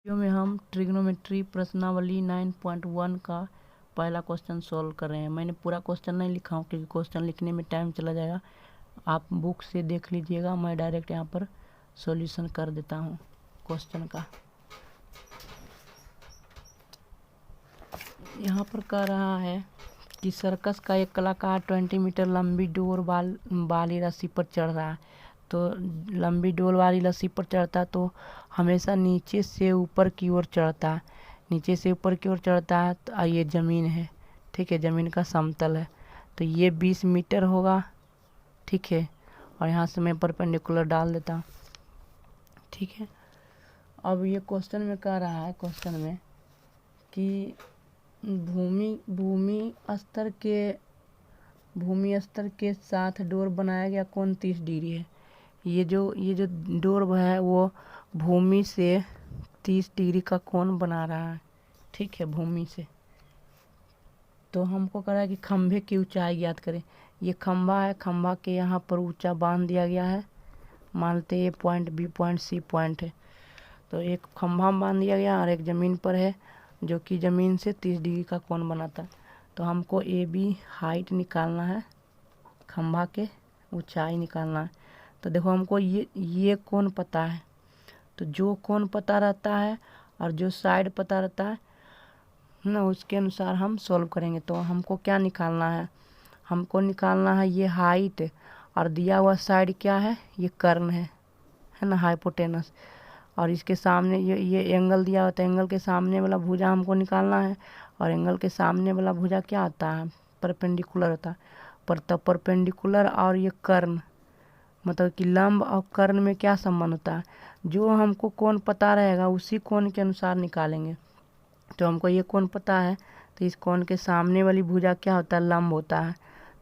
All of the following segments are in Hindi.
वीडियो में हम ट्रिग्नोमेट्री प्रश्नावली 9.1 का पहला क्वेश्चन सॉल्व कर रहे हैं। मैंने पूरा क्वेश्चन नहीं लिखा हूँ क्योंकि क्वेश्चन लिखने में टाइम चला जाएगा। आप बुक से देख लीजिएगा, मैं डायरेक्ट यहाँ पर सॉल्यूशन कर देता हूँ क्वेश्चन का। यहाँ पर कह रहा है कि सर्कस का एक कलाकार 20 मीटर लंबी डोर वाली रस्सी पर चढ़ रहा है। तो लंबी डोर वाली रस्सी पर चढ़ता तो हमेशा नीचे से ऊपर की ओर चढ़ता है, नीचे से ऊपर की ओर चढ़ता है। तो ये ज़मीन है, ठीक है, ज़मीन का समतल है, तो ये 20 मीटर होगा, ठीक है। और यहाँ से मैं परपेंडिकुलर डाल देता हूँ, ठीक है। अब ये क्वेश्चन में कह रहा है, क्वेश्चन में कि भूमि स्तर के साथ डोर बनाया गया कोण 30 डिग्री है। ये जो डोर है वो भूमि से 30 डिग्री का कोण बना रहा है, ठीक है, भूमि से। तो हमको कह रहा है कि खंभे की ऊंचाई ज्ञात करें। ये खंभा है, खंभा के यहाँ पर ऊंचा बांध दिया गया है। मानते A point, B point, C point है। तो एक खंभा बांध दिया गया और एक ज़मीन पर है जो कि ज़मीन से 30 डिग्री का कोण बनाता है। तो हमको ए बी हाइट निकालना है, खंभा के ऊंचाई निकालना है। तो देखो हमको ये कोण पता है, तो जो कोण पता रहता है और जो साइड पता रहता है ना, उसके अनुसार हम सॉल्व करेंगे। तो हमको क्या निकालना है, हमको निकालना है ये हाइट, और दिया हुआ साइड क्या है, ये कर्ण है ना, हाइपोटेनस। और इसके सामने ये एंगल दिया होता है, एंगल के सामने वाला भुजा हमको निकालना है। और एंगल के सामने वाला भुजा क्या होता है, परपेंडिकुलर होता है। परपेंडिकुलर और ये कर्ण, मतलब कि लंब और कर्ण में क्या संबंध होता है, जो हमको कोण पता रहेगा उसी कोण के अनुसार निकालेंगे। तो हमको ये कोण पता है, तो इस कोण के सामने वाली भुजा क्या होता है, लंब होता है।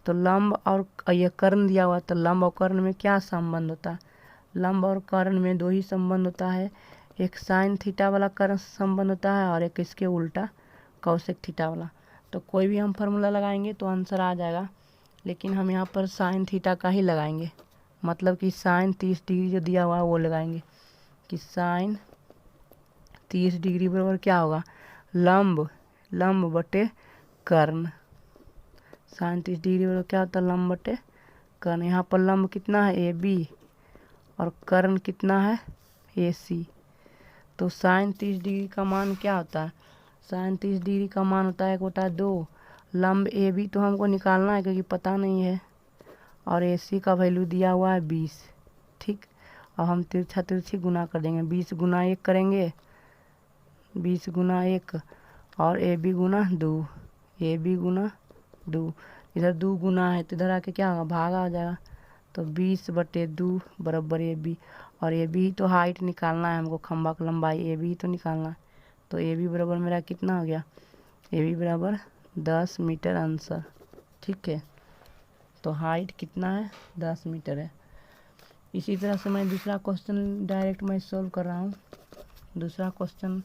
तो लंब और ये कर्ण दिया हुआ, तो लंब और कर्ण में क्या संबंध होता है, लंब और कर्ण में दो ही संबंध होता है। एक साइन थीटा वाला कर्ण संबंध होता है और एक इसके उल्टा कौशिक थीटा वाला। तो कोई भी हम फार्मूला लगाएंगे तो आंसर आ जाएगा, लेकिन हम यहाँ पर साइन थीटा का ही लगाएंगे। मतलब कि साइन 30 डिग्री जो दिया हुआ है वो लगाएंगे कि साइन 30 डिग्री बराबर क्या होगा, लंब बटे कर्ण। साइन 30 डिग्री बराबर क्या होता है, लंब बटे कर्ण। यहाँ पर लंब कितना है, ए बी, और कर्ण कितना है, ए सी। तो साइन 30 डिग्री का मान क्या होता है, साइन 30 डिग्री का मान होता है 1/2। लंब ए बी तो हमको निकालना है क्योंकि पता नहीं है, और ए सी का वैल्यू दिया हुआ है 20, ठीक। और हम तिरछी गुना कर देंगे, 20 गुना 1 करेंगे, 20 गुना 1, और A B Guna 2, A B गुना 2। इधर 2 गुना है तो इधर आके क्या होगा, भागा हो जाएगा। तो 20/2 बराबर ए बी। और ए बी तो हाइट निकालना है हमको, खंभा की लंबाई ए बी तो निकालना है। तो ए बी बराबर मेरा कितना हो गया, ए बी बराबर 10 मीटर आंसर, ठीक है। तो हाइट कितना है, 10 मीटर है। इसी तरह से मैं दूसरा क्वेश्चन डायरेक्ट मैं सॉल्व कर रहा हूँ। दूसरा क्वेश्चन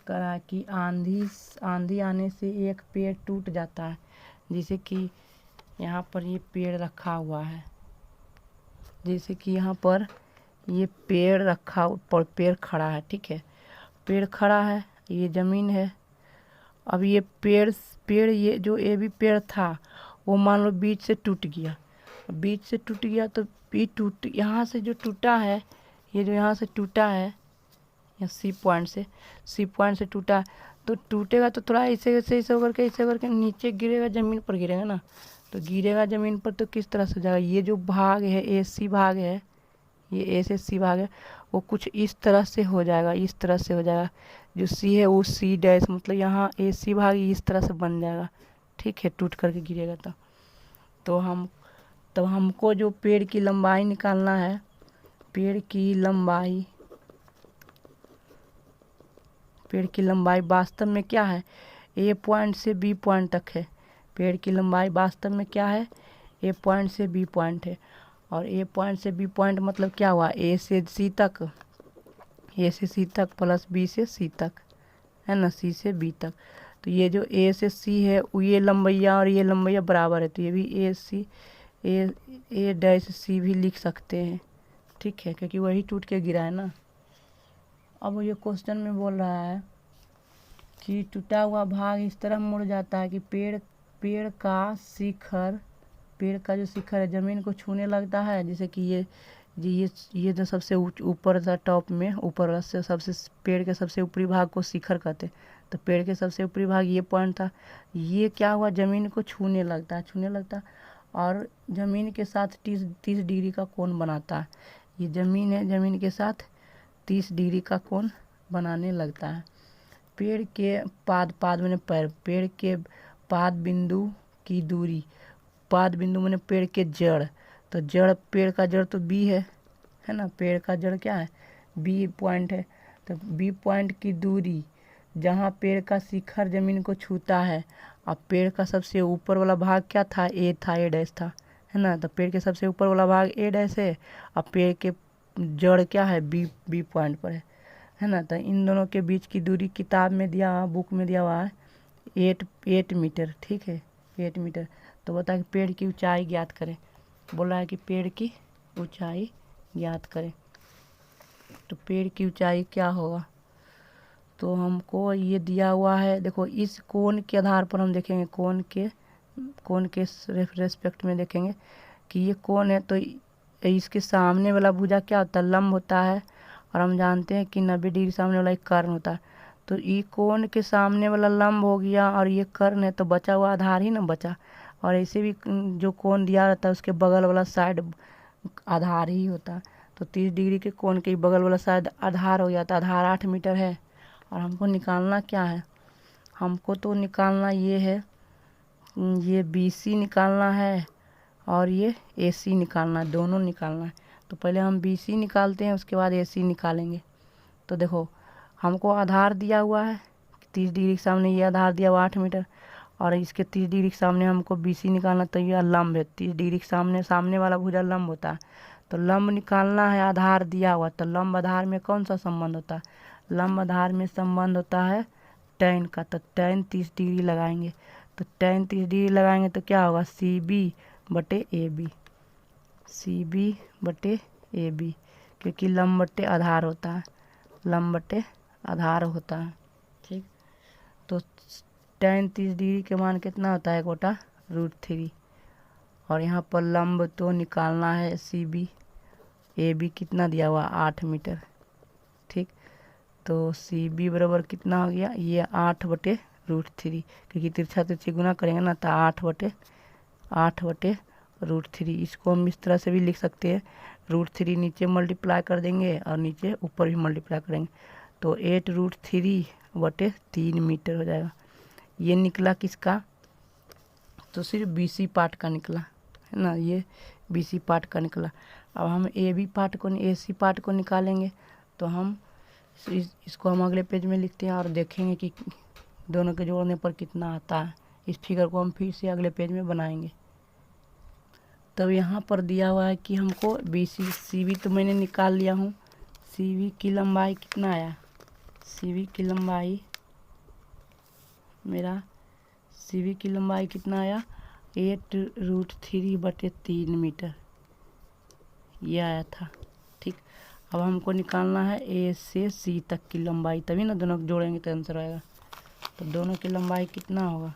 कह रहा है कि आंधी आने से एक पेड़ टूट जाता है। जैसे कि यहाँ पर ये पेड़ रखा हुआ है, जैसे कि यहाँ पर ये पेड़ रखा पर पेड़ खड़ा है, ठीक है, पेड़ खड़ा है, ये ज़मीन है। अब ये पेड़ ये जो ए बी पेड़ था वो मान लो बीच से टूट गया, बीच से टूट गया। तो यहाँ से जो टूटा है, ये जो यहाँ से टूटा है, या सी पॉइंट से टूटा, तो टूटेगा तो थोड़ा ऐसे करके नीचे गिरेगा, ज़मीन पर गिरेगा ना। तो गिरेगा ज़मीन पर तो किस तरह से जाएगा, ये जो भाग है ए सी भाग है, ये ए से सी भाग है, वो कुछ इस तरह से हो जाएगा, इस तरह से हो जाएगा। जो सी है वो सी डैश, मतलब यहाँ ए सी भाग इस तरह से बन जाएगा, ठीक है, टूट करके गिरेगा। तो हमको जो पेड़ की लंबाई निकालना है, पेड़ की लंबाई वास्तव में क्या है, ए पॉइंट से बी पॉइंट तक है। पेड़ की लंबाई वास्तव में क्या है, ए पॉइंट से बी पॉइंट है। और ए पॉइंट से बी पॉइंट मतलब क्या हुआ, ए से सी तक, ए से सी तक प्लस बी से सी तक, है ना, सी से बी तक। तो ये जो ए से सी है ये लंबैया और ये लंबैया बराबर है, तो ये भी ए डैश सी भी लिख सकते हैं, ठीक है, क्योंकि वही टूट के गिरा है ना। अब ये क्वेश्चन में बोल रहा है कि टूटा हुआ भाग इस तरह मुड़ जाता है कि पेड़ का जो शिखर है ज़मीन को छूने लगता है। जैसे कि ये जो सबसे ऊपर था, टॉप में ऊपर से सबसे पेड़ के सबसे ऊपरी भाग को शिखर कहते। तो पेड़ के सबसे ऊपरी भाग ये पॉइंट था, ये क्या हुआ, ज़मीन को छूने लगता और ज़मीन के साथ 30 डिग्री का कोण बनाता है। ये ज़मीन है, ज़मीन के साथ 30 डिग्री का कोण बनाने लगता है। पेड़ के पाद मैंने पैर, पेड़ के पाद बिंदु की दूरी, पाद बिंदु मैंने पेड़ के जड़, तो पेड़ का जड़ तो बी है ना, पेड़ का जड़ क्या है, बी पॉइंट है। तो बी पॉइंट की दूरी जहाँ पेड़ का शिखर ज़मीन को छूता है, अब पेड़ का सबसे ऊपर वाला भाग क्या था, ए डैश था, है ना। तो पेड़ के सबसे ऊपर वाला भाग ए डैश है, अब पेड़ के जड़ क्या है, बी पॉइंट पर है ना। तो इन दोनों के बीच की दूरी किताब में दिया हुआ, बुक में दिया हुआ है 8 मीटर, ठीक है, 8 मीटर। तो बता कि पेड़ की ऊंचाई ज्ञात करें, बोला है कि पेड़ की ऊंचाई ज्ञात करें। तो पेड़ की ऊंचाई क्या होगा, तो हमको ये दिया हुआ है, देखो इस कोण के आधार पर हम देखेंगे, कोण के रेस्पेक्ट में देखेंगे कि ये कोण है, तो इसके सामने वाला भुजा क्या होता है, लंब होता है, और हम जानते हैं कि 90 डिग्री सामने वाला एक कर्ण होता है। तो ये कोण के सामने वाला लंब हो गया और ये कर्ण है, तो बचा हुआ आधार ही ना बचा। और ऐसे भी जो कोण दिया रहता है उसके बगल वाला साइड आधार ही होता है। तो 30 डिग्री के कोण के बगल वाला साइड आधार हो जाता है, आधार 8 मीटर है। और हमको निकालना क्या है, हमको तो निकालना ये है, ये BC निकालना है और ये AC निकालना है, दोनों निकालना है। तो पहले हम BC निकालते हैं, उसके बाद AC निकालेंगे। तो देखो हमको आधार दिया हुआ है 30 डिग्री के सामने, ये आधार दिया हुआ 8 मीटर, और इसके 30 डिग्री के सामने हमको BC निकालना। तो ये लंब है, 30 डिग्री के सामने वाला भुजा लंब होता है। तो लंब निकालना है, आधार दिया हुआ, तो लंब आधार में कौन सा संबंध होता है, लंब आधार में संबंध होता है tan का। तो tan 30 डिग्री लगाएंगे, तो tan 30 डिग्री लगाएंगे तो क्या होगा, CB/AB, CB/AB, क्योंकि लंब बटे आधार होता है, लंब बटे आधार होता है, ठीक। तो tan 30 डिग्री के मान कितना होता है, 1/√3। और यहाँ पर लंब तो निकालना है CB/AB, कितना दिया हुआ 8 मीटर, ठीक। तो CB बराबर कितना हो गया, ये 8/√3, क्योंकि तिरछा तिरछी गुना करेंगे ना, तो 8/√3। इसको हम इस तरह से भी लिख सकते हैं, √3 नीचे मल्टीप्लाई कर देंगे और नीचे ऊपर भी मल्टीप्लाई करेंगे, तो 8√3/3 मीटर हो जाएगा। ये निकला किसका, तो सिर्फ BC पार्ट का निकला, है ना, ये BC पार्ट का निकला। अब हम AC पार्ट को निकालेंगे। तो हम इसको हम अगले पेज में लिखते हैं और देखेंगे कि दोनों के जोड़ने पर कितना आता है। इस फिगर को हम फिर से अगले पेज में बनाएंगे। तब यहाँ पर दिया हुआ है कि हमको CB तो मैंने निकाल लिया हूँ, CB की लंबाई कितना आया, CB की लंबाई कितना आया, 8√3/3 मीटर, ये आया था, ठीक। अब हमको निकालना है A से C तक की लंबाई, तभी ना दोनों जोड़ेंगे तो आंसर आएगा। तो दोनों की लंबाई कितना होगा,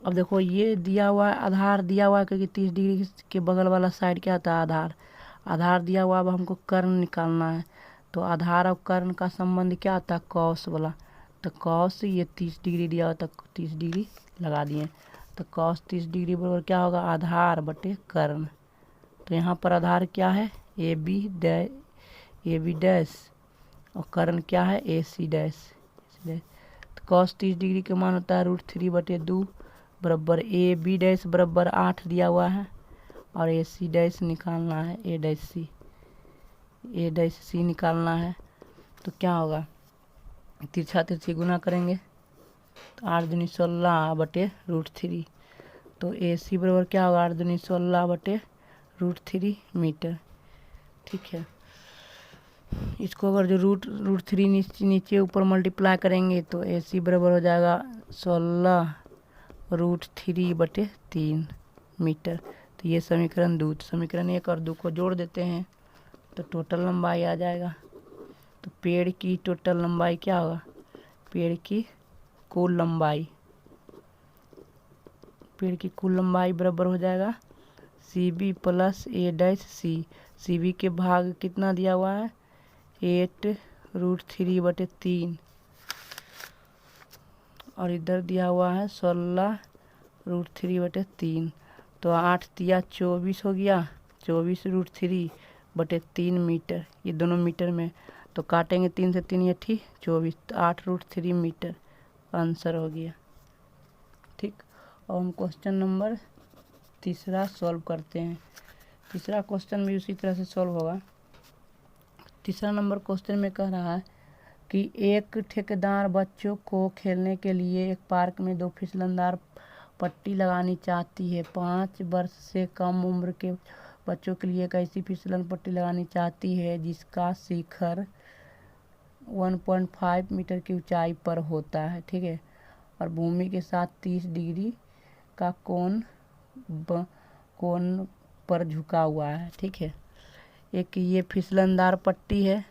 अब देखो ये दिया हुआ है, आधार दिया हुआ है, क्योंकि 30 डिग्री के बगल वाला साइड क्या होता है, आधार दिया हुआ। अब हमको कर्ण निकालना है, तो आधार और कर्ण का संबंध क्या होता है, कॉस वाला। तो कॉस, ये 30 डिग्री दिया हुआ, तो 30 डिग्री लगा दिए, तो कॉस 30 डिग्री बराबर क्या होगा, आधार बटे कर्ण। तो यहाँ पर आधार क्या है, AB डैश, और कर्ण क्या है, AC डैश। तो कॉस 30 डिग्री के मान होता है √3/2 बराबर AB डैश बराबर 8 दिया हुआ है, और AC डैश निकालना है, A डैश C निकालना है। तो क्या होगा, तिरछा तिरछी गुना करेंगे, तो 8 दूनी 16/√3। तो AC बराबर क्या होगा, 8 दूनी 16/√3 मीटर, ठीक है। इसको अगर जो √3 नीचे ऊपर मल्टीप्लाई करेंगे तो AC बराबर हो जाएगा 16√3/3 मीटर। तो ये समीकरण 2, समीकरण 1 और 2 को जोड़ देते हैं तो टोटल लंबाई आ जाएगा तो पेड़ की टोटल लंबाई क्या होगा, पेड़ की कुल लंबाई, पेड़ की कुल लंबाई बराबर हो जाएगा CB प्लस A', CB के भाग कितना दिया हुआ है 8√3/3 और इधर दिया हुआ है 16√3/3। तो 8 तिया 24 हो गया, 24√3/3 मीटर, ये दोनों मीटर में, तो काटेंगे 3 से 3 ये ठीक 24, तो 8√3 मीटर आंसर हो गया। ठीक, और हम क्वेश्चन नंबर तीसरा सॉल्व करते हैं। तीसरा क्वेश्चन भी उसी तरह से सॉल्व होगा। तीसरा नंबर क्वेश्चन में कह रहा है कि एक ठेकेदार बच्चों को खेलने के लिए एक पार्क में 2 फिसलनदार पट्टी लगानी चाहती है। 5 वर्ष से कम उम्र के बच्चों के लिए एक ऐसी फिसलन पट्टी लगानी चाहती है जिसका शिखर 1.5 मीटर की ऊंचाई पर होता है, ठीक है, और भूमि के साथ 30 डिग्री का कोण पर झुका हुआ है, ठीक है। एक ये फिसलनदार पट्टी है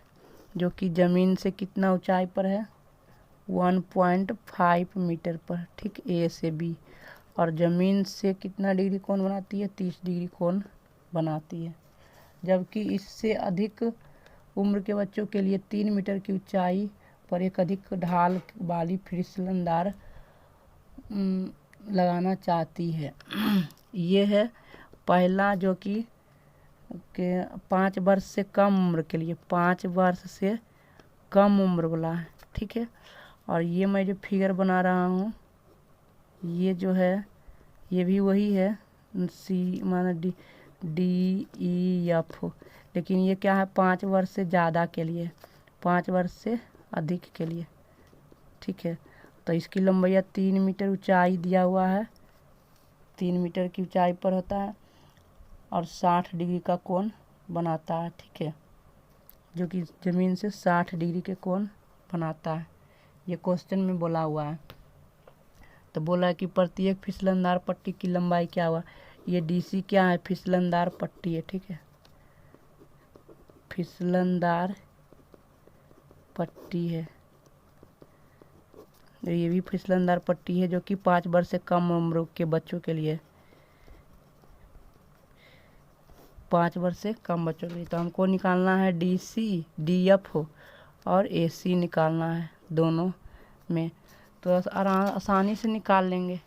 जो कि ज़मीन से कितना ऊंचाई पर है 1.5 मीटर पर, ठीक, A से B, और ज़मीन से कितना डिग्री कोण बनाती है 30 डिग्री कोण बनाती है। जबकि इससे अधिक उम्र के बच्चों के लिए 3 मीटर की ऊंचाई पर एक अधिक ढाल वाली फिसलनदार लगाना चाहती है। ये है पहला जो कि 5 वर्ष से कम उम्र के लिए, 5 वर्ष से कम उम्र वाला है, ठीक है। और ये मैं जो फिगर बना रहा हूँ ये जो है ये भी वही है C माना DEF, लेकिन ये क्या है 5 वर्ष से ज़्यादा के लिए, 5 वर्ष से अधिक के लिए, ठीक है। तो इसकी लंबाई 3 मीटर ऊंचाई दिया हुआ है, 3 मीटर की ऊंचाई पर होता है और 60 डिग्री का कोण बनाता है, ठीक है, जो कि ज़मीन से 60 डिग्री के कोण बनाता है। ये क्वेश्चन में बोला हुआ है। तो बोला है कि प्रत्येक फिसलनदार पट्टी की लंबाई क्या हुआ, ये DC क्या है फिसलनदार पट्टी है, ठीक है, फिसलनदार पट्टी है, ये भी फिसलनदार पट्टी है जो कि 5 वर्ष से कम उम्र के बच्चों के लिए, 5 वर्ष से कम बच्चों के लिए। तो हमको निकालना है DC, DF और AC निकालना है दोनों में, तो आसानी से निकाल लेंगे।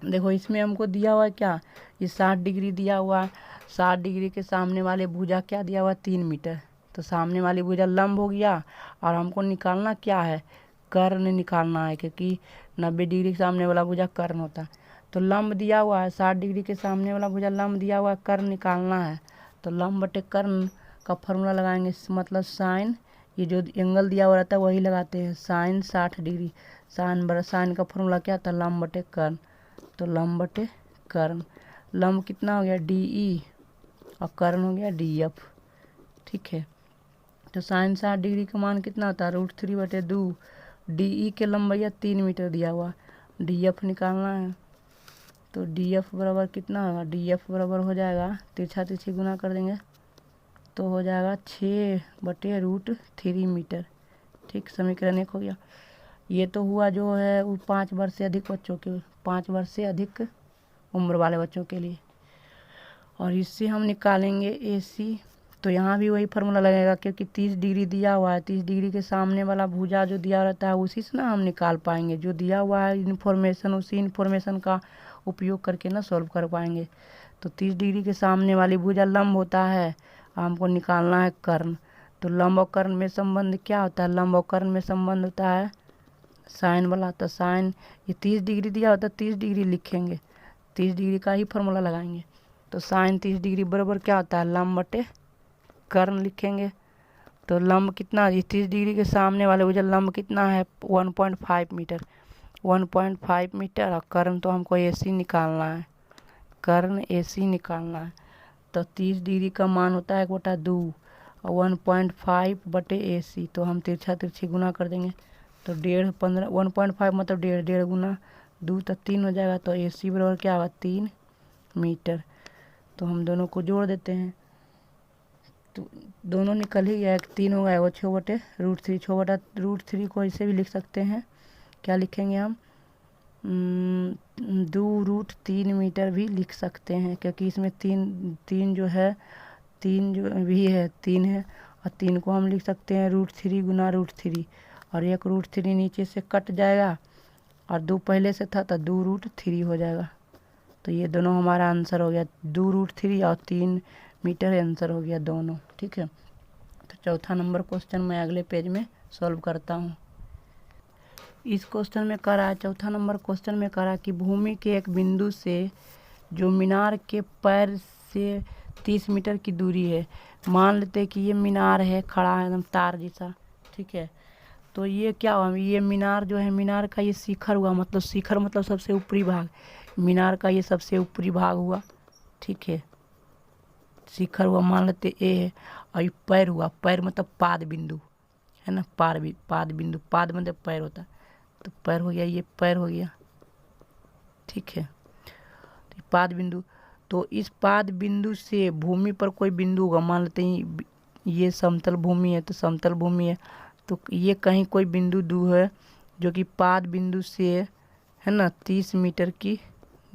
देखो इसमें हमको दिया हुआ है क्या, ये 60 डिग्री दिया हुआ है, 60 डिग्री के सामने वाले भुजा क्या दिया हुआ है 3 मीटर, तो सामने वाली भुजा लंब हो गया, और हमको निकालना क्या है कर्ण निकालना है, क्योंकि 90 डिग्री के सामने वाला भुजा कर्ण होता है। तो लंब दिया हुआ है, 60 डिग्री के सामने वाला भुजा लंब दिया हुआ है, कर्ण निकालना है। तो लंब बटे कर्ण का फॉर्मूला लगाएंगे, मतलब साइन, ये जो एंगल दिया हुआ रहता है वही लगाते हैं, साइन 60 डिग्री, साइन का फॉर्मूला क्या था लंब बटे कर्ण, तो लंब बटे कर्ण, लंब कितना हो गया DE और कर्ण हो गया DF, ठीक है। तो साइन 60 डिग्री का मान कितना होता है √3/2, DE के लंबाई 3 मीटर दिया हुआ, DF निकालना है, तो DF बराबर कितना होगा, DF बराबर हो जाएगा, तिरछा तिरछी गुना कर देंगे तो हो जाएगा 6/√3 मीटर, ठीक, समीकरण 1 हो गया। ये तो हुआ जो है वो 5 वर्ष से अधिक बच्चों के, 5 वर्ष से अधिक उम्र वाले बच्चों के लिए। और इससे हम निकालेंगे AC, तो यहाँ भी वही फार्मूला लगेगा क्योंकि 30 डिग्री दिया हुआ है, 30 डिग्री के सामने वाला भुजा जो दिया रहता है उसी से ना हम निकाल पाएंगे, जो दिया हुआ है इन्फॉर्मेशन उसी इन्फॉर्मेशन का उपयोग करके ना सॉल्व कर पाएंगे। तो 30 डिग्री के सामने वाली भुजा लंब होता है, हमको निकालना है कर्ण, तो लंब और कर्ण में संबंध क्या होता है, लंब और कर्ण में संबंध होता है साइन वाला, तो साइन ये 30 डिग्री दिया होता है 30 डिग्री लिखेंगे, 30 डिग्री का ही फार्मूला लगाएंगे, तो साइन 30 डिग्री बराबर क्या होता है लंब बटे कर्ण लिखेंगे। तो लंब कितना, 30 डिग्री के सामने वाले भुजा लंब कितना है 1.5 मीटर, 1.5 मीटर, और कर्ण तो हमको AC निकालना है, कर्ण AC निकालना है। तो 30 डिग्री का मान होता है 1/2 और 1.5 बटे AC, तो हम तिरछा तिरछी गुना कर देंगे, तो 1.5 15 1.5 मतलब 1.5 गुना 2 तो 3 हो जाएगा, तो AC बराबर क्या होगा 3 मीटर। तो हम दोनों को जोड़ देते हैं, तो दोनों निकल ही गया, एक 3 हो गया, वो 6/√3। 6/√3 को ऐसे भी लिख सकते हैं, क्या लिखेंगे हम, 2√3 मीटर भी लिख सकते हैं, क्योंकि इसमें तीन जो है, 3 जो भी है 3 है, और 3 को हम लिख सकते हैं √3 गुना √3, और एक √3 नीचे से कट जाएगा, और 2 पहले से था तो 2√3 हो जाएगा। तो ये दोनों हमारा आंसर हो गया, 2√3 और 3 मीटर आंसर हो गया दोनों। ठीक है, तो चौथा नंबर क्वेश्चन मैं अगले पेज में सॉल्व करता हूँ। इस क्वेश्चन में कह रहा है, चौथा नंबर क्वेश्चन में कह रहा है कि भूमि के एक बिंदु से जो मीनार के पैर से 30 मीटर की दूरी है, मान लेते हैं कि ये मीनार है, खड़ा है एकदम तार जैसा। ठीक है, तो ये क्या हुआ, ये मीनार जो है, मीनार का ये शिखर हुआ, मतलब शिखर मतलब सबसे ऊपरी भाग, मीनार का ये सबसे ऊपरी भाग हुआ। ठीक है, शिखर हुआ, मान लेते ए है, और ये पैर हुआ, पैर मतलब पाद बिंदु है ना, पाद बिंदु, पाद मतलब पैर होता है, तो पैर हो गया, ये पैर हो गया। ठीक है, तो पाद बिंदु, तो इस पाद बिंदु से भूमि पर कोई बिंदु होगा, मान लेते हैं ये समतल भूमि है, तो समतल भूमि है, तो ये कहीं कोई बिंदु दूर है जो कि पाद बिंदु से है ना 30 मीटर की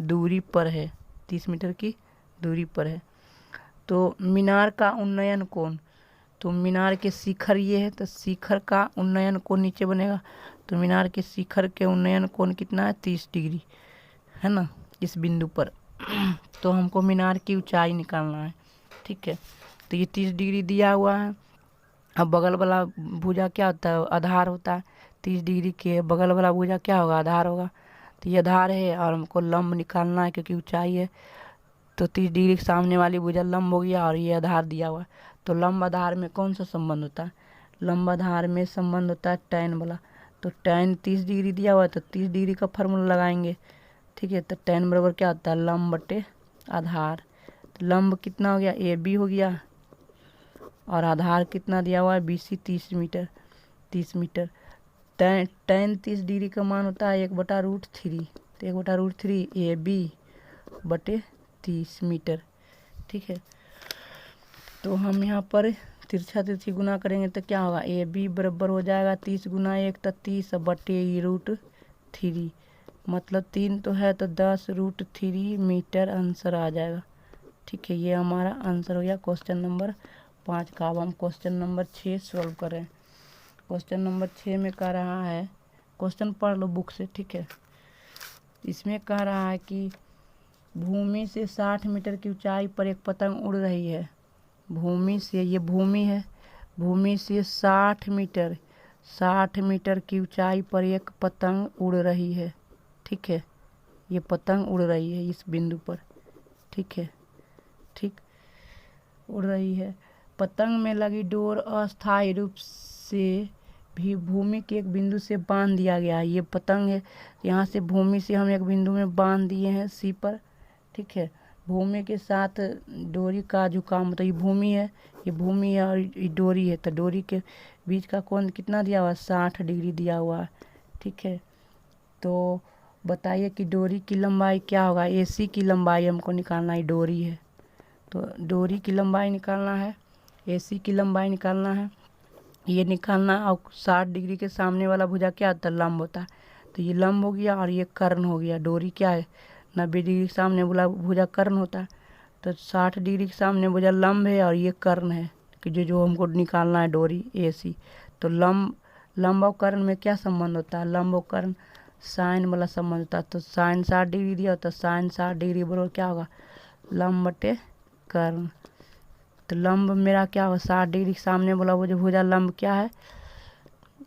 दूरी पर है, 30 मीटर की दूरी पर है। तो मीनार का उन्नयन कोण, तो मीनार के शिखर ये है, तो शिखर का उन्नयन कोण नीचे बनेगा, तो मीनार के शिखर के उन्नयन कोण कितना है, 30 डिग्री है ना, इस बिंदु पर। तो हमको मीनार की ऊंचाई निकालना है। ठीक है, तो ये 30 डिग्री दिया हुआ है। अब बगल वाला भुजा क्या होता है, आधार होता है, 30 डिग्री के बगल वाला भुजा क्या होगा, आधार होगा। तो ये आधार है, और हमको लंब निकालना है क्योंकि ऊंचाई है, तो 30 डिग्री के सामने वाली भुजा लंब हो गया, और ये आधार दिया हुआ है। तो लंब आधार में कौन सा संबंध होता है, लंब आधार में संबंध होता है टैन वाला। तो टैन 30 डिग्री दिया हुआ है, तो 30 डिग्री का फार्मूला लगाएंगे। ठीक है, तो टैन बराबर क्या होता है, लंब बटे आधार। तो लंब कितना हो गया, ए बी हो गया, और आधार कितना दिया हुआ है, BC 30 metre. 30 metre tan 30 degree का मान होता है 1/√3, तो 1/√3 AB बटे 30 मीटर। ठीक है, तो हम यहाँ पर तिरछा तिरछी गुना करेंगे तो क्या होगा, AB बराबर हो जाएगा 30 गुना 1 तो 30 बटे √3, मतलब 3 तो है, तो 10√3 मीटर आंसर आ जाएगा। ठीक है, ये हमारा आंसर हो गया क्वेश्चन नंबर 5 का। अब हम क्वेश्चन नंबर 6 सॉल्व करें। क्वेश्चन नंबर 6 में कह रहा है, क्वेश्चन पढ़ लो बुक से। ठीक है, इसमें कह रहा है कि भूमि से 60 मीटर की ऊंचाई पर एक पतंग उड़ रही है। भूमि से, ये भूमि है, भूमि से 60 मीटर की ऊंचाई पर एक पतंग उड़ रही है। ठीक है, ये पतंग उड़ रही है इस बिंदु पर। ठीक है, ठीक उड़ रही है। पतंग में लगी डोर अस्थायी रूप से भी भूमि के एक बिंदु से बांध दिया गया है। ये पतंग है, यहाँ से भूमि से हम एक बिंदु में बांध दिए हैं सी पर। ठीक है, भूमि के साथ डोरी का झुकाव, मतलब ये भूमि है, ये भूमि है और ये डोरी है, तो डोरी के बीच का कोण कितना दिया हुआ है, 60 डिग्री दिया हुआ है। ठीक है, तो बताइए कि डोरी की लंबाई क्या होगा, AC की लंबाई हमको निकालना है, डोरी है तो डोरी की लंबाई निकालना है, AC की लंबाई निकालना है, ये निकालना है। और 60 डिग्री के सामने वाला भुजा क्या होता है, लंब होता है, तो ये लंब हो गया और ये कर्ण हो गया। डोरी क्या है, 90 डिग्री के सामने वाला भुजा कर्ण होता है, तो 60 डिग्री के सामने भुजा लंब है और ये कर्ण है, कि जो हमको निकालना है डोरी AC। तो लंब और कर्ण में क्या संबंध होता है, लंब और कर्ण साइन वाला संबंध होता है। तो साइन 60 डिग्री दिया होता है, साइन 60 डिग्री बराबर क्या होगा, लंब बटे कर्ण। तो लंब मेरा क्या होगा, 60 डिग्री के सामने बोला वो जो भुजा लंब क्या है,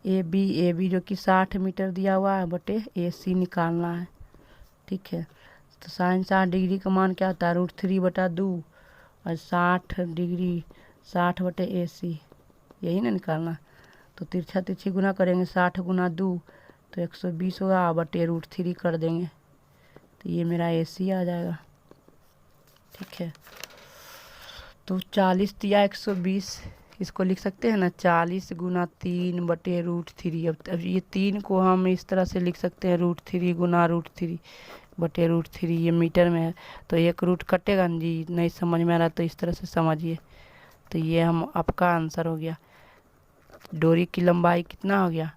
AB जो कि 60 मीटर दिया हुआ है बटे AC निकालना है। ठीक है, तो साइन 60 डिग्री का मान क्या होता है, √3/2, और 60 डिग्री 60 बटे AC, यही ना निकालना। तो तिरछा तिरछी गुना करेंगे, 60 गुना 2 तो 120 होगा, बटे √3 कर देंगे, तो ये मेरा AC आ जाएगा। ठीक है, तो 40 या 120 इसको लिख सकते हैं ना, 40 गुना 3 बटे √3। अब ये 3 को हम इस तरह से लिख सकते हैं, √3 गुना √3 बटे √3, ये मीटर में है, तो एक रूट कटेगा ना जी, नहीं समझ में आ रहा तो इस तरह से समझिए। तो ये हम आपका आंसर हो गया। डोरी की लंबाई कितना हो गया?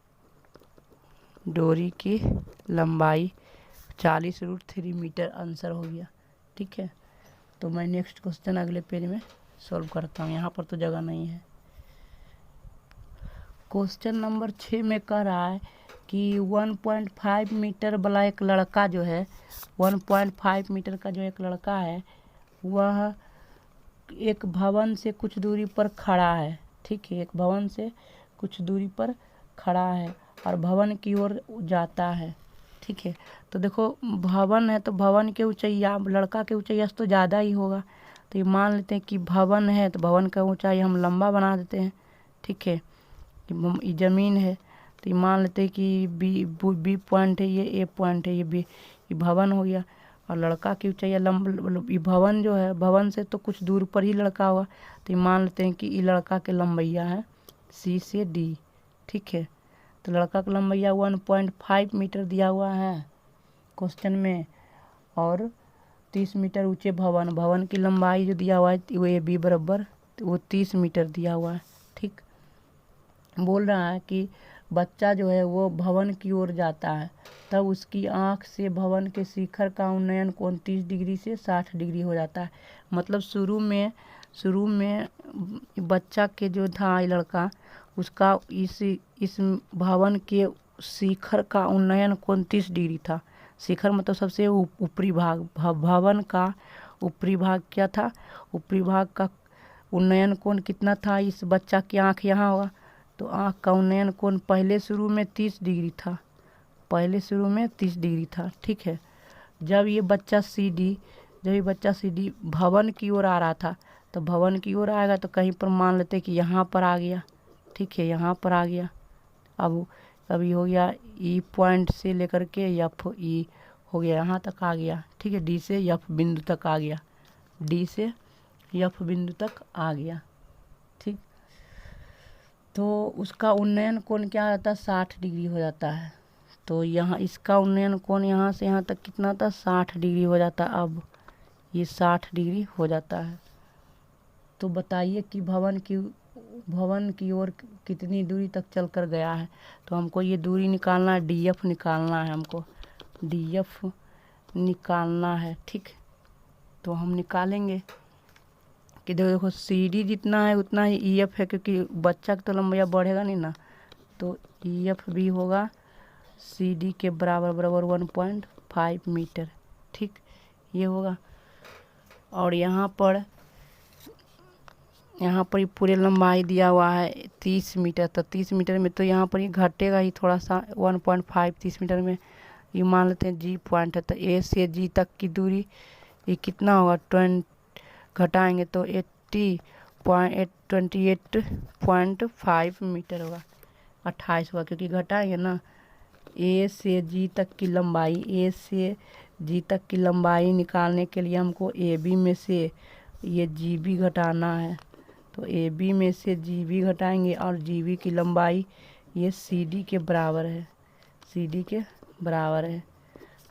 डोरी की लंबाई 40√3 मीटर आंसर हो गया। ठीक है, तो मैं नेक्स्ट क्वेश्चन अगले पेज में सॉल्व करता हूँ, यहाँ पर तो जगह नहीं है। क्वेश्चन नंबर 6 में कह रहा है कि 1.5 मीटर वाला एक लड़का जो है, 1.5 मीटर का जो एक लड़का है वह एक भवन से कुछ दूरी पर खड़ा है। ठीक है, एक भवन से कुछ दूरी पर खड़ा है और भवन की ओर जाता है। ठीक है, तो देखो भवन है तो भवन के ऊंचाइया, लड़का के ऊंचाइया से तो ज़्यादा ही होगा। तो ये मान लेते हैं कि भवन है तो भवन का ऊंचाई हम लंबा बना देते हैं। ठीक है, ये ज़मीन है तो ये मान लेते हैं कि बी पॉइंट है, ये ए पॉइंट है, ये भवन हो गया। और लड़का की ऊंचाई ये भवन जो है, भवन से तो कुछ दूर पर ही लड़का होगा। तो ये मान लेते हैं कि ये लड़का के लंबैया है सी से डी। ठीक है, तो लड़का का लंबैया 1.5 मीटर दिया हुआ है क्वेश्चन में, और 30 मीटर ऊंचे भवन की लंबाई जो दिया हुआ है वो ए बी बराबर, तो वो 30 मीटर दिया हुआ है। ठीक, बोल रहा है कि बच्चा जो है वो भवन की ओर जाता है, तब उसकी आंख से भवन के शिखर का उन्नयन कोण 30 डिग्री से 60 डिग्री हो जाता है। मतलब शुरू में बच्चा के जो था लड़का, उसका इस भवन के शिखर का उन्नयन कोण 30 डिग्री था। शिखर मतलब सबसे ऊपरी भाग, भवन का ऊपरी भाग क्या था? ऊपरी भाग का उन्नयन कोण कितना था? इस बच्चा की आंख यहाँ होगा तो आँख का उन्नयन कोण पहले शुरू में 30 डिग्री था, पहले शुरू में 30 डिग्री था। ठीक है, जब ये बच्चा सी डी भवन की ओर आ रहा था, तो भवन की ओर आएगा तो कहीं पर मान लेते कि यहाँ पर आ गया। ठीक है, यहाँ पर आ गया। अब अभी हो गया ई पॉइंट से लेकर के एफ ई हो गया, यहाँ तक आ गया। ठीक है, डी से एफ बिंदु तक आ गया, डी से एफ बिंदु तक आ गया। ठीक, तो उसका उन्नयन कोण क्या होता है? 60 डिग्री हो जाता है। तो यहाँ इसका उन्नयन कोण यहाँ से यहाँ तक कितना था? 60 डिग्री हो जाता है। अब ये 60 डिग्री हो जाता है। तो बताइए कि भवन की ओर कितनी दूरी तक चल कर गया है। तो हमको ये दूरी निकालना है, डी एफ निकालना है, हमको डी एफ निकालना है। ठीक, तो हम निकालेंगे कि देखो सी डी जितना है उतना ही ई एफ है, क्योंकि बच्चा का तो लंबाई बढ़ेगा नहीं ना, तो ई एफ भी होगा सी डी के बराबर 1.5 मीटर। ठीक, ये होगा। और यहाँ पर ये पूरे लंबाई दिया हुआ है 30 मीटर, तो 30 मीटर में तो यहाँ पर ये घटेगा ही थोड़ा सा, 1.5 30 मीटर में ये मान लेते हैं जी पॉइंट है। तो ए से जी तक की दूरी ये कितना होगा? 20 घटाएंगे तो 28.5 मीटर होगा, 28 होगा, क्योंकि घटाएंगे ना। ए से जी तक की लंबाई, ए से जी तक की लंबाई निकालने के लिए हमको ए बी में से ये जी बी घटाना है। तो ए बी में से जी बी घटाएंगे और जी बी की लंबाई ये सी डी के बराबर है, सी डी के बराबर है।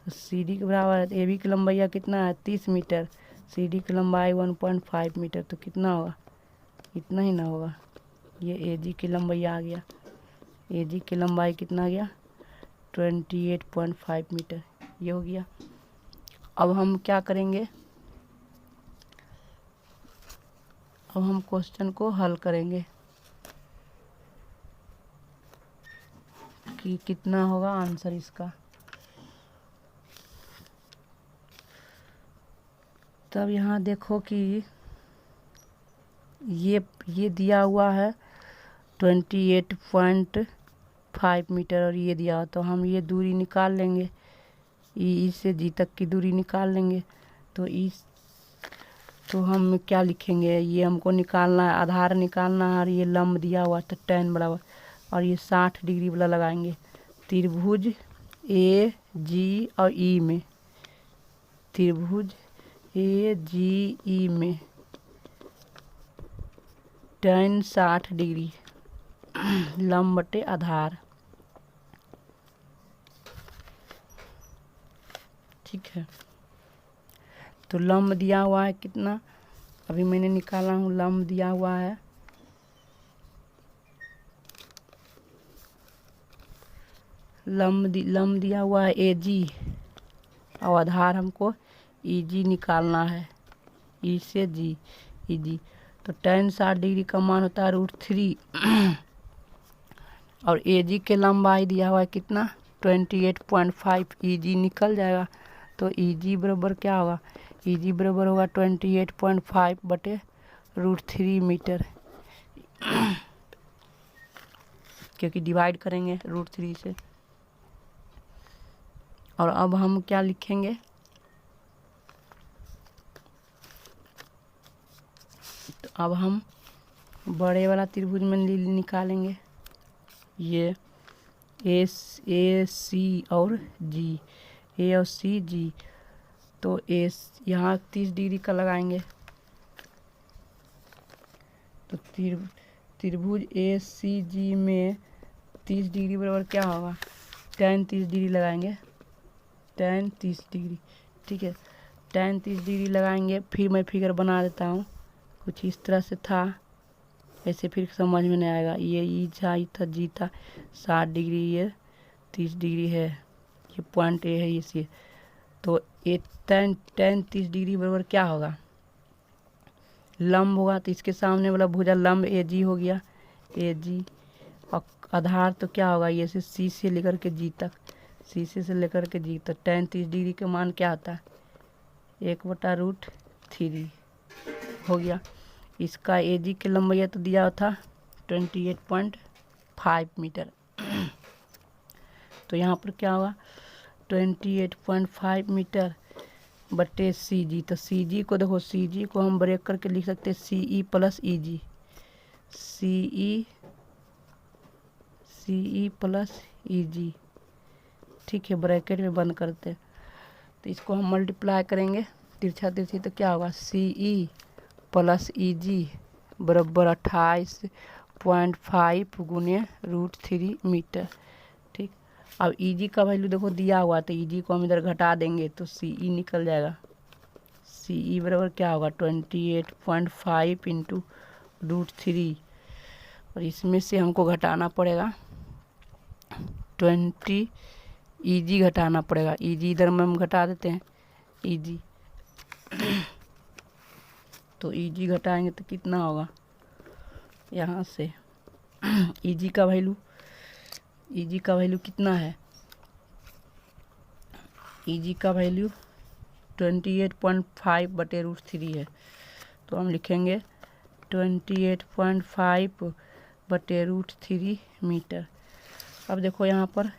तो सी डी के बराबर है तो ए बी की लंबाई कितना है? 30 मीटर, सी डी की लंबाई 1.5 मीटर, तो कितना होगा? इतना ही ना होगा। ये ए जी की लंबाई आ गया, ए जी की लंबाई कितना आ गया? 28.5 मीटर, ये हो गया। अब हम क्या करेंगे? अब हम क्वेश्चन को हल करेंगे कि कितना होगा आंसर इसका। तब यहाँ देखो कि ये दिया हुआ है 28.5 मीटर और ये दिया, तो हम ये दूरी निकाल लेंगे, ई से जी तक की दूरी निकाल लेंगे। तो हम क्या लिखेंगे? ये हमको निकालना है, आधार निकालना है, और ये लंब दिया हुआ तो tan बराबर, और ये 60 डिग्री वाला लगाएंगे त्रिभुज ए जी और ई में, त्रिभुज ए जी ई में tan 60 डिग्री लंब बटे आधार। ठीक है, तो लंब दिया हुआ है कितना? अभी मैंने निकाला हूँ, लंब दिया हुआ है, लंब दिया हुआ है AG और आधार हमको EG निकालना है, E से G EG। तो tan 60 डिग्री का मान होता है √3 और AG के लंबाई दिया हुआ है कितना 28.5, EG निकल जाएगा। तो EG बराबर क्या होगा, EG बराबर होगा 28.5 बटे √3 मीटर, क्योंकि डिवाइड करेंगे √3 से। और अब हम क्या लिखेंगे, तो अब हम बड़े वाला त्रिभुज में निकालेंगे, ये AC और G, A और C G। तो यहाँ 30 डिग्री का लगाएंगे, तो त्रिभुज ACG में 30 डिग्री बराबर क्या होगा, tan 30 डिग्री लगाएंगे, tan 30 डिग्री, ठीक है। tan 30 डिग्री लगाएंगे, फिर मैं फिगर बना देता हूँ, कुछ इस तरह से था, ऐसे फिर समझ में नहीं आएगा। ये ई था जी था 60 डिग्री, ये 30 डिग्री है, ये पॉइंट A है, ये तो ये tan 30 डिग्री बराबर क्या होगा, लंब होगा, तो इसके सामने वाला भुजा लंब AG हो गया, AG। और आधार तो क्या होगा, ये से C से लेकर के G तक, C से लेकर के G तक। tan 30 डिग्री का मान क्या आता है, 1/√3 हो गया। इसका AG की लंबाई तो दिया था 28.5 मीटर। तो यहाँ पर क्या होगा 28.5 मीटर बटे CG। तो CG को देखो, CG को हम ब्रेक करके लिख सकते हैं CE plus EG, CE plus EG, ठीक है, ब्रैकेट में बंद करते हैं। तो इसको हम मल्टीप्लाई करेंगे तिरछा तिरछी, तो क्या होगा CE प्लस EG बराबर 28.5 गुने √3 मीटर, ठीक। अब EG का वैल्यू देखो दिया हुआ, तो EG को हम इधर घटा देंगे तो CE निकल जाएगा, CE बराबर क्या होगा 28.5 इंटू √3, और इसमें से हमको घटाना पड़ेगा 20, EG घटाना पड़ेगा, EG इधर में हम घटा देते हैं EG। तो EG घटाएंगे तो कितना होगा, यहाँ से EG का वैल्यू कितना है, EG का वैल्यू 28.5 बटे √3 है। तो हम लिखेंगे 28.5 बटे √3 मीटर। अब देखो यहाँ पर,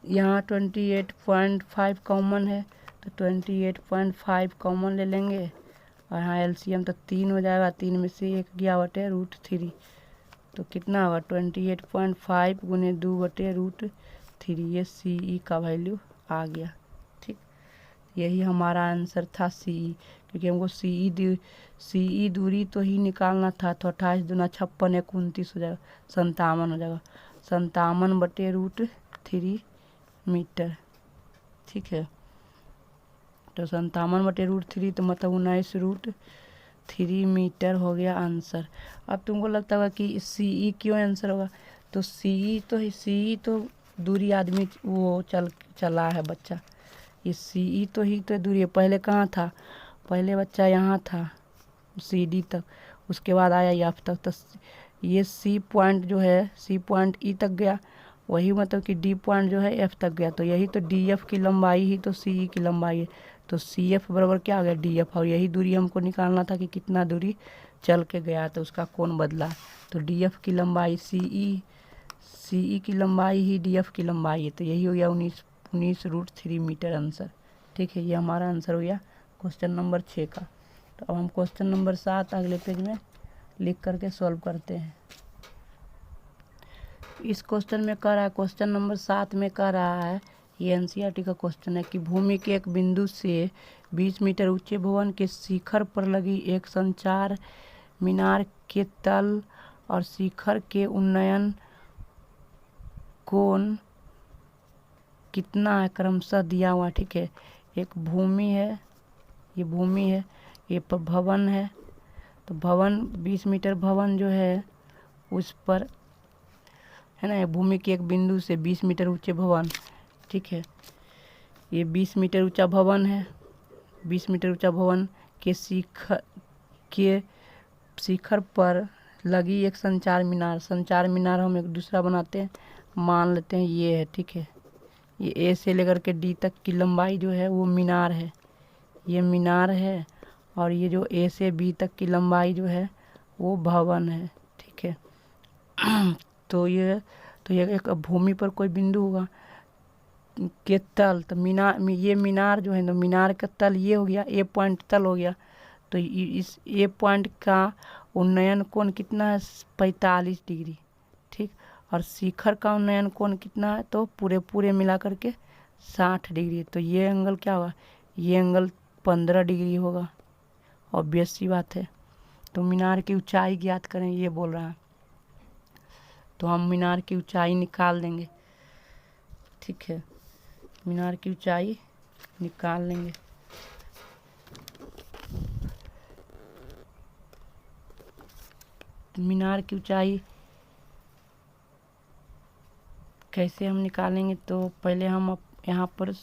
यहाँ 28.5 कॉमन है, तो 28.5 कॉमन ले लेंगे, और यहाँ LCM तो 3 हो जाएगा, 3 में से 1 गया बटे √3, तो कितना होगा 28.5 गुने 2 बटे √3, ये CE का वैल्यू आ गया, ठीक। यही हमारा आंसर था CE, क्योंकि हमको CE दूरी तो ही निकालना था, तो 28 दूना 56, 29 हो जाएगा, 57 हो जाएगा, 57 बटे √3 मीटर, ठीक है। तो 57 बटे √3 तो मतलब 19√3 मीटर हो गया आंसर। अब तुमको लगता होगा कि CE क्यों आंसर होगा, तो CE तो दूरी आदमी वो चला है बच्चा, ये CE तो ही तो दूरी है। पहले कहाँ था, पहले बच्चा यहाँ था CD तक, उसके बाद आया F तक, तो ये C पॉइंट जो है, C पॉइंट E तक गया, वही मतलब कि D पॉइंट जो है F तक गया, तो यही तो DF की लंबाई ही तो CE की लंबाई है। तो CF बराबर क्या आ गया DF, और यही दूरी हमको निकालना था कि कितना दूरी चल के गया, तो उसका कोण बदला, तो DF की लंबाई CE की लंबाई ही DF की लंबाई है, तो यही हो गया 19√3 मीटर आंसर, ठीक है। ये हमारा आंसर हो गया क्वेश्चन नंबर 6 का। तो अब हम क्वेश्चन नंबर 7 अगले पेज में लिख करके सॉल्व करते हैं। इस क्वेश्चन में कह रहा है, क्वेश्चन नंबर 7 में कह रहा है, ये NCERT का क्वेश्चन है कि भूमि के एक बिंदु से 20 मीटर ऊंचे भवन के शिखर पर लगी एक संचार मीनार के तल और शिखर के उन्नयन कोण कितना है क्रमशः दिया हुआ, ठीक है। एक भूमि है, ये भूमि है, ये भवन है। तो भवन 20 मीटर भवन जो है उस पर है ना, भूमि के एक बिंदु से 20 मीटर ऊंचे भवन, ठीक है। ये 20 मीटर ऊंचा भवन है। 20 मीटर ऊंचा भवन के शिखर पर लगी एक संचार मीनार। संचार मीनार हम एक दूसरा बनाते हैं, मान लेते हैं ये है, ठीक है। ये ए से लेकर के डी तक की लंबाई जो है वो मीनार है, ये मीनार है। और ये जो ए से बी तक की लंबाई जो है वो भवन है, ठीक है। तो ये एक भूमि पर कोई बिंदु होगा के तल, तो ये मीनार जो है, तो मीनार का तल ये हो गया, ए पॉइंट तल हो गया। तो इस ए पॉइंट का उन्नयन कोण कितना है, 45 डिग्री, ठीक। और शिखर का उन्नयन कोण कितना है, तो पूरे मिला करके 60 डिग्री। तो ये एंगल क्या होगा, ये एंगल 15 डिग्री होगा, ऑब्वियस सी बात है। तो मीनार की ऊंचाई ज्ञात करें, ये बोल रहा है। तो हम मीनार की ऊंचाई निकाल देंगे, ठीक है। मीनार की ऊंचाई निकाल लेंगे। मीनार की ऊंचाई कैसे हम निकालेंगे, तो पहले हम यहाँ पर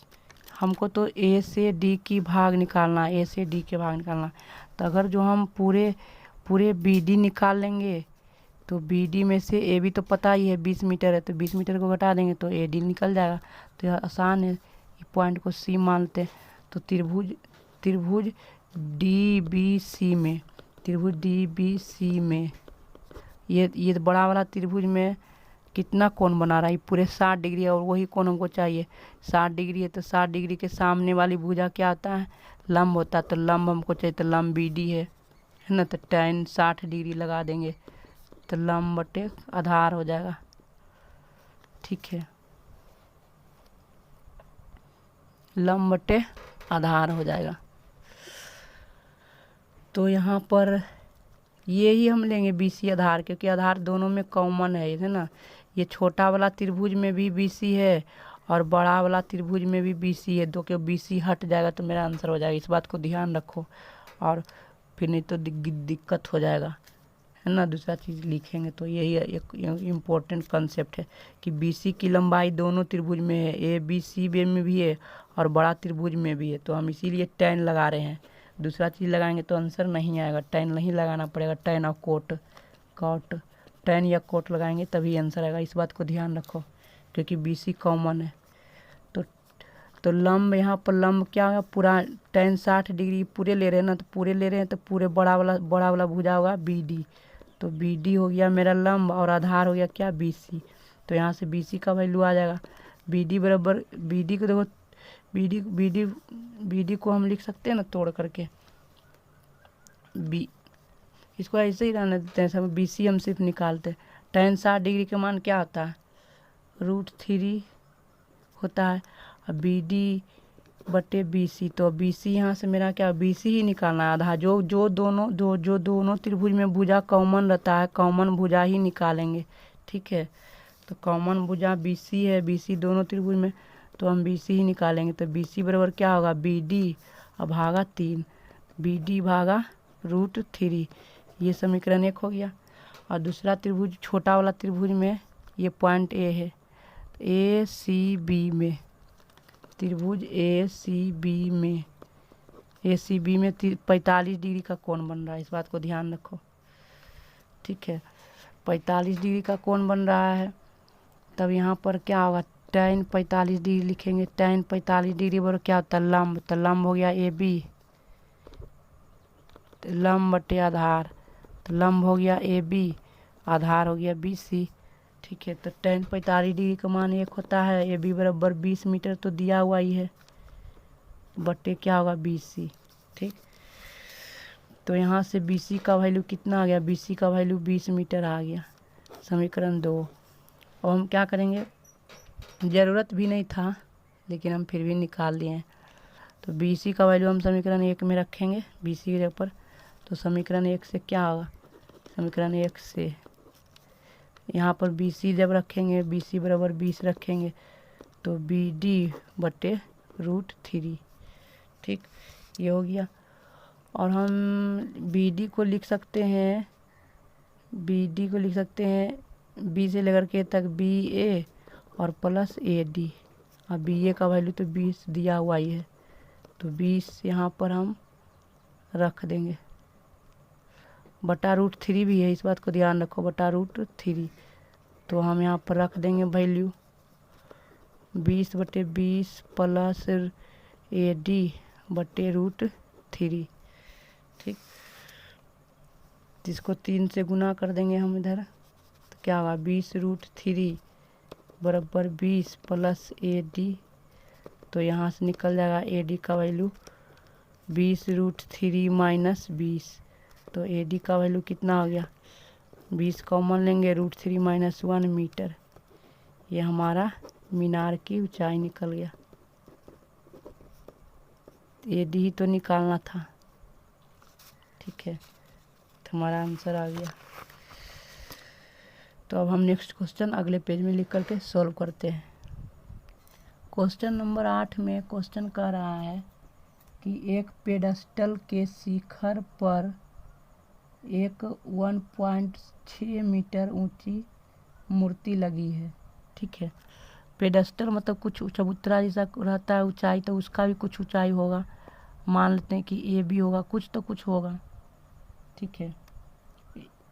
हमको तो ए से डी की भाग निकालना, ए से डी के भाग निकालना। तो अगर जो हम पूरे बी डी निकाल लेंगे, तो बी डी में से ए बी तो पता ही है 20 मीटर है, तो 20 मीटर को घटा देंगे तो ए डी निकल जाएगा। तो यह आसान है, पॉइंट को सी मानते हैं। तो त्रिभुज डी बी सी में, त्रिभुज डी बी सी में ये बड़ा वाला त्रिभुज में कितना कोण बना रहा है, पूरे 60 डिग्री है। और वही कोण हमको चाहिए, 60 डिग्री है। तो 60 डिग्री के सामने वाली भुजा क्या होता है, लंब होता है। तो लंब हमको चाहिए, तो लंब बी डी है ना। तो tan 60 डिग्री लगा देंगे, तो लंब बटे आधार हो जाएगा, ठीक है। लंब बटे आधार हो जाएगा। तो यहाँ पर ये ही हम लेंगे BC आधार, क्योंकि आधार दोनों में कॉमन है ना। ये छोटा वाला त्रिभुज में भी BC है और बड़ा वाला त्रिभुज में भी BC है। दो के BC हट जाएगा तो मेरा आंसर हो जाएगा। इस बात को ध्यान रखो, और फिर नहीं तो दिक्कत हो जाएगा, है ना। दूसरा चीज़ लिखेंगे तो यही एक इम्पोर्टेंट कंसेप्ट है कि BC की लंबाई दोनों त्रिभुज में है, ABC में भी है और बड़ा त्रिभुज में भी है। तो हम इसीलिए tan लगा रहे हैं। दूसरा चीज़ लगाएंगे तो आंसर नहीं आएगा, tan नहीं लगाना पड़ेगा। tan और कोट tan या कोट लगाएंगे तभी आंसर आएगा। इस बात को ध्यान रखो, क्योंकि BC कॉमन है। तो लंब, यहाँ पर लंब क्या होगा, पूरा tan 60 डिग्री पूरे ले रहे हैं ना, तो पूरे ले रहे हैं तो पूरे बड़ा वाला भुजा होगा BD। तो BD हो गया मेरा लंब और आधार हो गया क्या, BC। तो यहाँ से BC का वैल्यू आ जाएगा BD बराबर, BD को देखो, BD को हम लिख सकते हैं ना तोड़ करके, इसको ऐसे ही रहने देते हैं सब। BC हम सिर्फ निकालते हैं। tan 60 डिग्री का मान क्या होता है, √3 होता है। और BD बटे BC, तो BC यहाँ से मेरा क्या, BC ही निकालना है आधा। जो दोनों त्रिभुज में भुजा कॉमन रहता है, कॉमन भुजा ही निकालेंगे, ठीक है। तो कॉमन भुजा BC है, BC दोनों त्रिभुज में, तो हम BC ही निकालेंगे। तो BC बराबर क्या होगा, BD और भागा 3, BD भागा √3। ये समीकरण 1 हो गया। और दूसरा त्रिभुज, छोटा वाला त्रिभुज में ये पॉइंट A है, ACB में, त्रिभुज ACB में 45 डिग्री का कोण बन रहा है। इस बात को ध्यान रखो, ठीक है। 45 डिग्री का कोण बन रहा है, तब यहाँ पर क्या होगा, tan 45 डिग्री लिखेंगे। tan 45 डिग्री पर क्या होता है, लंब। तो लंब हो गया AB, तो लंब बटे आधार। तो लंब हो गया AB, आधार हो गया BC, ठीक है। तो tan 45 डिग्री का मान 1 होता है। AB बराबर 20 मीटर तो दिया हुआ ही है, बटे क्या होगा, BC, ठीक। तो यहाँ से BC का वैल्यू कितना आ गया, BC का वैल्यू 20 मीटर आ गया, समीकरण 2। और हम क्या करेंगे, ज़रूरत भी नहीं था लेकिन हम फिर भी निकाल लिए हैं। तो BC का वैल्यू हम समीकरण 1 में रखेंगे, BC के जगह पर। तो समीकरण 1 से क्या होगा, समीकरण 1 से यहाँ पर BC जब रखेंगे, BC बराबर 20 रखेंगे, तो BD बटे √3, ठीक। ये हो गया। और हम बी डी को लिख सकते हैं, बी से लेकर के तक बी ए और प्लस ए डी। और बी ए का वैल्यू तो 20 दिया हुआ ही है, तो 20 यहाँ पर हम रख देंगे। √3 भी है, इस बात को ध्यान रखो, √3। तो हम यहाँ पर रख देंगे वैल्यू 20/20 प्लस ए डी बटे √3। ठीक, जिसको 3 से गुना कर देंगे हम इधर, तो क्या होगा 20√3 बराबर 20 प्लस ए डी। तो यहाँ से निकल जाएगा ए डी का वैल्यू 20√3 माइनस 20। तो ए डी का वैल्यू कितना हो गया, 20 कॉमन लेंगे, √3 माइनस 1 मीटर। ये हमारा मीनार की ऊंचाई निकल गया। ए डी ही तो निकालना था। ठीक है, तो हमारा आंसर आ गया। तो अब हम नेक्स्ट क्वेश्चन अगले पेज में लिख करके सॉल्व करते हैं। क्वेश्चन नंबर 8 में क्वेश्चन कह रहा है कि एक पेडस्टल के शिखर पर एक 1.6 मीटर ऊंची मूर्ति लगी है। ठीक है, पेडस्टल मतलब कुछ चबूतरा जैसा रहता है ऊंचाई, तो उसका भी कुछ ऊंचाई होगा। मान लेते हैं कि ए भी होगा, कुछ तो कुछ होगा। ठीक है,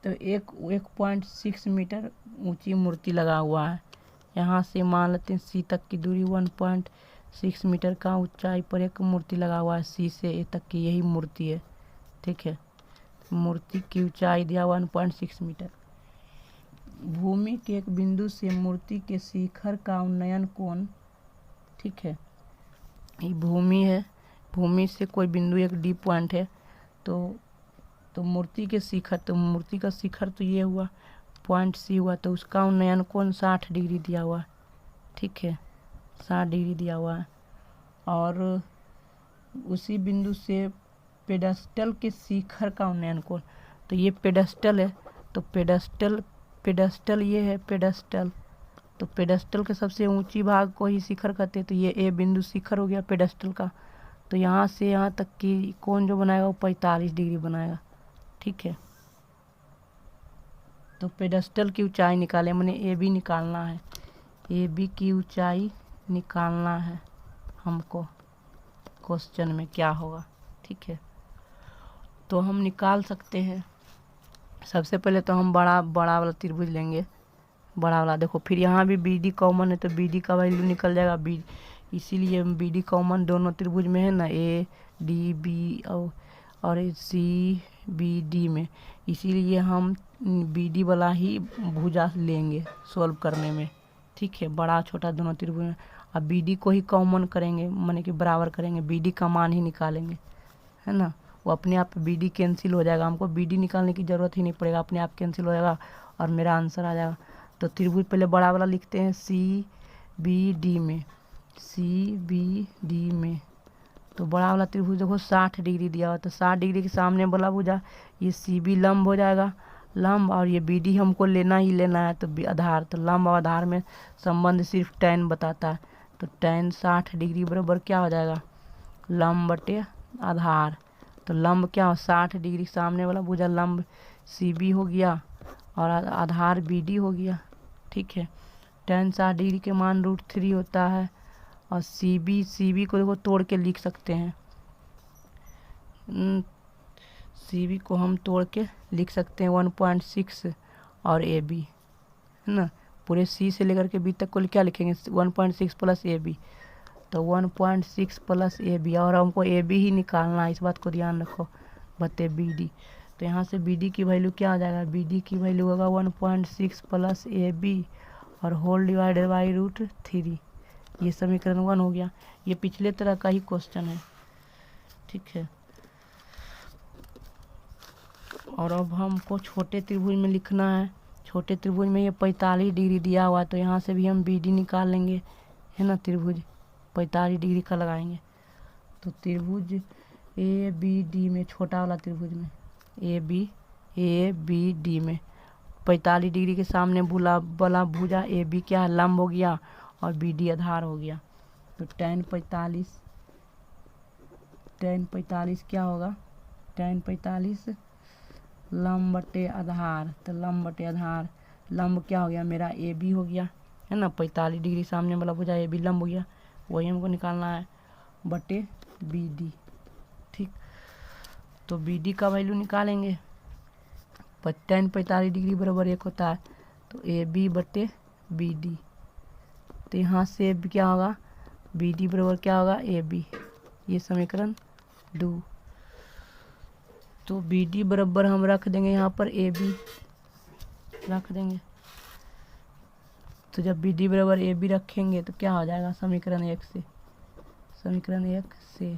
तो 1.6 मीटर ऊंची मूर्ति लगा हुआ है। यहाँ से मान लेते हैं सी तक की दूरी 1.6 मीटर का ऊंचाई पर एक मूर्ति लगा हुआ है। सी से ए तक की यही मूर्ति है। ठीक है, मूर्ति की ऊंचाई दिया 1.6 मीटर। भूमि के एक बिंदु से मूर्ति के शिखर का उन्नयन कोण, ठीक है, ये भूमि है, भूमि से कोई बिंदु एक डी पॉइंट है, तो मूर्ति के शिखर, तो मूर्ति का शिखर तो ये हुआ, पॉइंट सी हुआ, तो उसका उन्नयन कोण 60 डिग्री दिया हुआ है। ठीक है, 60 डिग्री दिया हुआ है। और उसी बिंदु से पेडस्टल के शिखर का उन्नयन कोण, तो ये पेडस्टल है, तो पेडस्टल ये है पेडस्टल, तो पेडस्टल के सबसे ऊंची भाग को ही शिखर कहते हैं। तो ये ए बिंदु शिखर हो गया पेडस्टल का। तो यहाँ से यहाँ तक की कोण जो बनाएगा वो 45 डिग्री बनाएगा। ठीक है, तो पेडस्टल की ऊंचाई निकाले, मैंने ए बी निकालना है, ए बी की ऊंचाई निकालना है हमको। क्वेश्चन में क्या होगा, ठीक है, तो हम निकाल सकते हैं। सबसे पहले तो हम बड़ा वाला त्रिभुज लेंगे, बड़ा वाला। देखो फिर यहाँ भी बी डी कॉमन है, तो बी डी का वैल्यू निकल जाएगा बी, इसीलिए बी डी कॉमन दोनों त्रिभुज में है ना, ए डी बी और सी बी डी में, इसीलिए हम बी डी वाला ही भुजा लेंगे सॉल्व करने में। ठीक है, बड़ा छोटा दोनों त्रिभुज में। अब बी डी को ही कॉमन करेंगे, माने कि बराबर करेंगे, बी डी का मान ही निकालेंगे, है ना, वो अपने आप बी डी कैंसिल हो जाएगा, हमको बी डी निकालने की ज़रूरत ही नहीं पड़ेगा, अपने आप कैंसिल हो जाएगा और मेरा आंसर आ जाएगा। तो त्रिभुज पहले बड़ा वाला लिखते हैं सी बी डी में, सी बी डी में। तो बड़ा वाला त्रिभुज देखो 60 डिग्री दिया हुआ, तो 60 डिग्री के सामने वाला भुजा ये सी बी लंब हो जाएगा, लंब, और ये बी डी हमको लेना ही लेना है, तो आधार, तो लंब और आधार में संबंध सिर्फ tan बताता है, तो tan 60 डिग्री बराबर क्या हो जाएगा, लंब बटे आधार। तो लंब क्या हो, 60 डिग्री सामने वाला भुजा लंब सी बी हो गया और आधार बी डी हो गया। ठीक है, tan 60 डिग्री के मान √3 होता है, और सी बी को देखो तोड़ के लिख सकते हैं, सी बी को हम तोड़ के लिख सकते हैं 1.6 और ए बी, है ना, पूरे सी से लेकर के बी तक को क्या लिखेंगे 1.6 प्लस ए बी, तो 1.6 प्लस ए बी, और हमको ए बी ही निकालना है, इस बात को ध्यान रखो, बटे बी डी। तो यहाँ से बी डी की वैल्यू क्या आ जाएगा, बी डी की वैल्यू होगा 1.6 प्लस ए बी और होल डिवाइडेड बाई √3। ये समीकरण 1 हो गया। ये पिछले तरह का ही क्वेश्चन है। ठीक है, और अब हमको छोटे त्रिभुज में लिखना है। छोटे त्रिभुज में ये 45 डिग्री दिया हुआ है, तो यहाँ से भी हम बी डी निकाल लेंगे, है ना, त्रिभुज 45 डिग्री का लगाएंगे। तो त्रिभुज ए बी डी में, छोटा वाला त्रिभुज में ए बी डी में 45 डिग्री के सामने वाला भुजा ए बी क्या है, लंब हो गया, और बी डी आधार हो गया। तो tan 45 क्या होगा, tan 45 लंब बटे आधार, तो लंब बटे आधार, लंब क्या हो गया मेरा ए बी हो गया है ना, 45 डिग्री सामने वाला भुजा ए बी लंब हो गया, वही हमको निकालना है, बटे बी डी। ठीक, तो बी डी का वैल्यू निकालेंगे, tan 45 डिग्री बराबर 1 होता है, तो ए बी बटे बी डी, तो यहाँ से क्या होगा, बी डी बराबर क्या होगा ए बी, ये समीकरण 2। तो बी डी बराबर हम रख देंगे यहाँ पर ए बी रख देंगे, तो जब बी डी बराबर ए बी रखेंगे तो क्या हो जाएगा समीकरण 1 से, समीकरण 1 से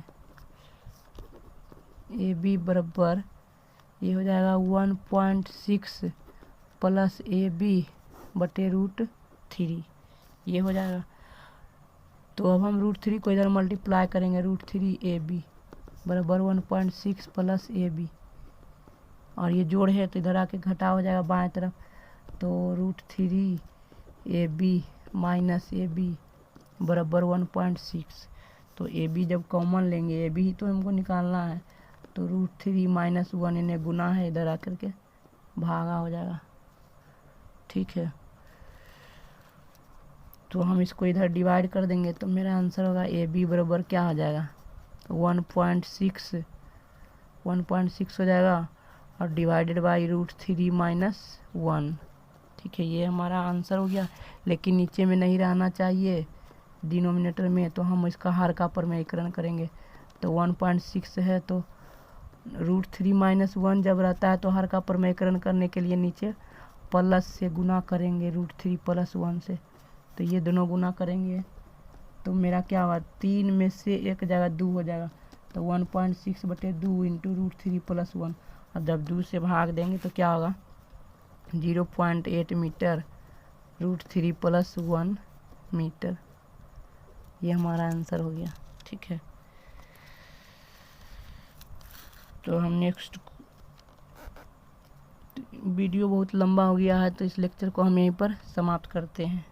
ए बी बराबर ये हो जाएगा 1.6 प्लस ए बी बटे √3, ये हो जाएगा। तो अब हम √3 को इधर मल्टीप्लाई करेंगे, √3 ए बी बराबर 1.6 प्लस ए बी, और ये जोड़ है तो इधर आके घटा हो जाएगा बाएं तरफ, तो √3 A B minus A B बराबर 1.6, तो ए बी जब कॉमन लेंगे, ए बी ही तो हमको निकालना है, तो √3 माइनस 1 इन्हें गुना है, इधर आकर के भागा हो जाएगा। ठीक है, तो हम इसको इधर डिवाइड कर देंगे, तो मेरा आंसर होगा ए बी बराबर क्या हो जाएगा 1.6 हो जाएगा, और डिवाइडेड बाई √3 माइनस 1। ठीक है, ये हमारा आंसर हो गया, लेकिन नीचे में नहीं रहना चाहिए डिनोमिनेटर में, तो हम इसका हर का प्रमेयीकरण करेंगे, तो 1.6 है, तो √3 माइनस 1 जब रहता है तो हर का प्रमेयीकरण करने के लिए नीचे प्लस से गुना करेंगे, √3 प्लस 1 से, तो ये दोनों गुना करेंगे, तो मेरा क्या हुआ 3 में से 1 जगह 2 हो जाएगा, तो 1.6 बटे 2 इंटू √3 प्लस 1, और जब 2 से भाग देंगे तो क्या होगा 0.8 मीटर, √3 प्लस 1 मीटर, ये हमारा आंसर हो गया। ठीक है, तो हम नेक्स्ट, वीडियो बहुत लंबा हो गया है तो इस लेक्चर को हम यहीं पर समाप्त करते हैं।